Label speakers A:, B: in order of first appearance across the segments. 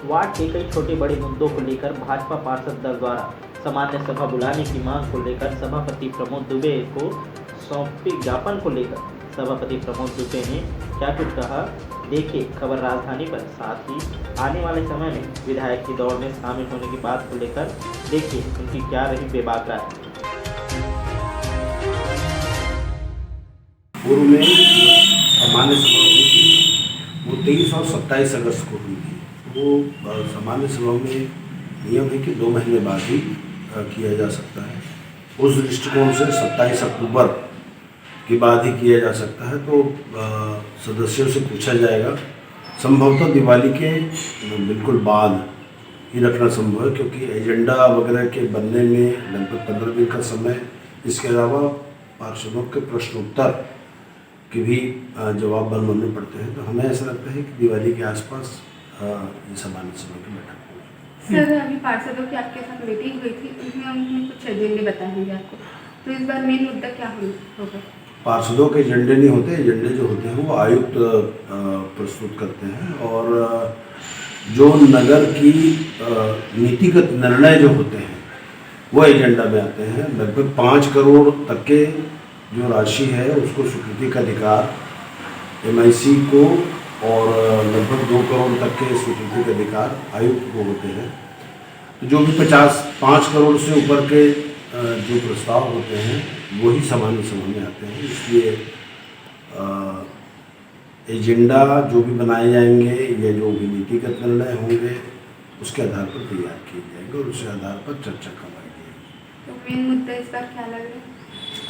A: Ward के कई छोटे बड़े मुद्दों को लेकर भाजपा पार्षद दल द्वारा सामान्य सभा बुलाने की मांग को लेकर सभापति प्रमोद दुबे को सौंपे ज्ञापन को लेकर सभापति प्रमोद दुबे ने क्या कुछ कहा, देखिए खबर राजधानी पर। साथ ही आने वाले समय में विधायक की दौड़ में शामिल होने की बात को लेकर देखिए उनकी क्या रही बेबाक राय।
B: पूर्व में सामान्य सभा हुई थी वो 23 और 27 अगस्त को हुई थी। वो सामान्य सभा में नियम है कि 2 महीने बाद ही किया जा सकता है। उस दृष्टिकोण से 27 अक्टूबर के बाद ही किया जा सकता है। तो सदस्यों से पूछा जाएगा, संभवतः दिवाली के बिल्कुल बाद ही रखना संभव है, क्योंकि एजेंडा वगैरह के बनने में लगभग 15 दिन का समय, इसके अलावा पार्षदों के प्रश्नोत्तर के भी जवाब बनवाने पड़ते हैं। तो हमें ऐसा लगता है कि दिवाली के आसपास ये सामान्य सभा की बैठक होगी।
C: सर, अभी पार्षदों की आपके साथ मीटिंग हुई थी, उसमें उन्होंने कुछ एजेंडे बताए होंगे आपको, तो इस बार मेन मुद्दा क्या होगा? पार्षदों
B: के एजेंडे नहीं होते, एजेंडे जो होते हैं वो आयुक्त प्रस्तुत करते हैं, और जो नगर की नीतिगत निर्णय जो होते हैं वो एजेंडा में आते हैं। लगभग 5 करोड़ तक के जो राशि है उसको स्वीकृति का अधिकार MIC को, और लगभग 2 करोड़ तक के स्वीकृति के अधिकार आयुक्त को होते हैं। तो जो भी 5 करोड़ से ऊपर के जो प्रस्ताव होते हैं वही सामान्य सभा में आते हैं। इसलिए एजेंडा जो भी बनाए जाएंगे या जो भी नीतिगत निर्णय होंगे उसके आधार पर तैयार किए जाएंगे और उसी आधार पर चर्चा करवाई जाएगी।
C: तो मेन मुद्दा इस बार क्या लग रहा है?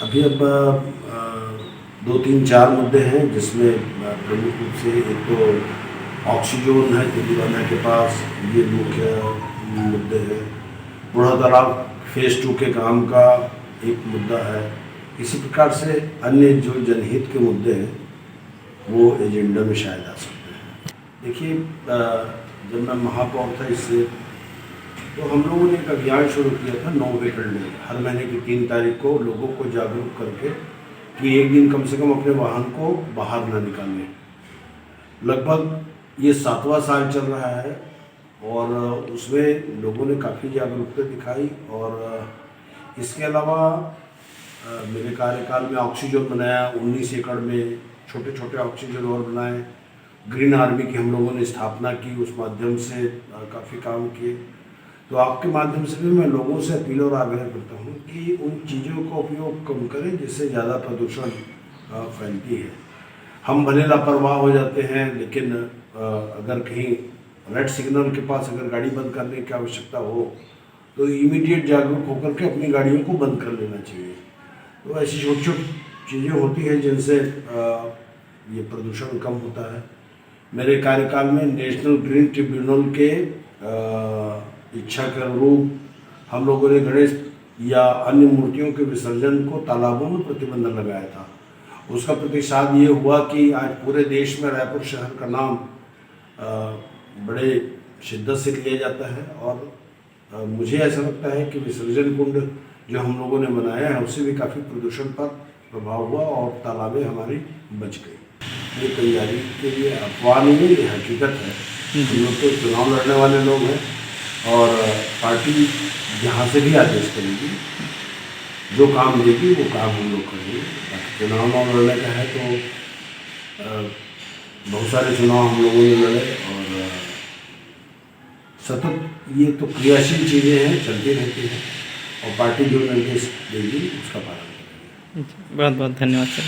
B: अभी अब 2, 3, 4 मुद्दे हैं, जिसमें प्रमुख रूप से एक तो ऑक्सीजन है दिल्लीवाला के पास, ये मुख्य मुद्दे हैं। बूढ़ा तालाब फेज़ 2 के काम का एक मुद्दा है। इसी प्रकार से अन्य जो जनहित के मुद्दे हैं वो एजेंडा में शायद आ सकते हैं। देखिए, जब मैं महापौर था इससे, तो हम लोगों ने एक अभियान शुरू किया था, नो व्हीकल डे। हर महीने की 3 तारीख को लोगों को जागरूक करके कि एक दिन कम से कम अपने वाहन को बाहर ना निकालें। लगभग ये 7वां साल चल रहा है और उसमें लोगों ने काफ़ी जागरूकता दिखाई। और इसके अलावा मेरे कार्यकाल में ऑक्सीजन बनाया 19 एकड़ में, छोटे छोटे ऑक्सीजन और बनाए। ग्रीन आर्मी की हम लोगों ने स्थापना की, उस माध्यम से काफ़ी काम किए। तो आपके माध्यम से भी मैं लोगों से अपील और आग्रह करता हूँ कि उन चीज़ों का उपयोग कम करें जिससे ज़्यादा प्रदूषण फैलती है। हम भले लापरवाह हो जाते हैं, लेकिन अगर कहीं रेड सिग्नल के पास अगर गाड़ी बंद करने की आवश्यकता हो तो इमीडिएट जागरूक होकर के अपनी गाड़ियों को बंद कर लेना चाहिए। तो ऐसी छोटी छोटी चीज़ें होती हैं जिनसे ये प्रदूषण कम होता है। मेरे कार्यकाल में नेशनल ग्रीन ट्रिब्यूनल के इच्छा के अनुरूप हम लोगों ने गणेश या अन्य मूर्तियों के विसर्जन को तालाबों में प्रतिबंध लगाया था। उसका प्रतिसाद ये हुआ कि आज पूरे देश में रायपुर शहर का नाम बड़े शिद्दत से लिया जाता है। और मुझे ऐसा लगता है कि विसर्जन कुंड जो हम लोगों ने बनाया है उससे भी काफ़ी प्रदूषण पर प्रभाव हुआ और तालाबें हमारी बच गई। ये तैयारी के लिए अफवाह नहीं है, ये हकीकत है। हम लोग तो चुनाव लड़ने वाले लोग हैं और पार्टी जहाँ से भी आदेश करेगी, जो काम देगी वो काम हम लोग करेंगे। चुनाव लड़ने का है तो बहुत सारे चुनाव हम लोगों ने लड़े और सतत ये तो क्रियाशील चीज़ें हैं, चलती रहती हैं और पार्टी जो निर्देश देगी उसका पालन करेगी।
A: बहुत बहुत धन्यवाद सर।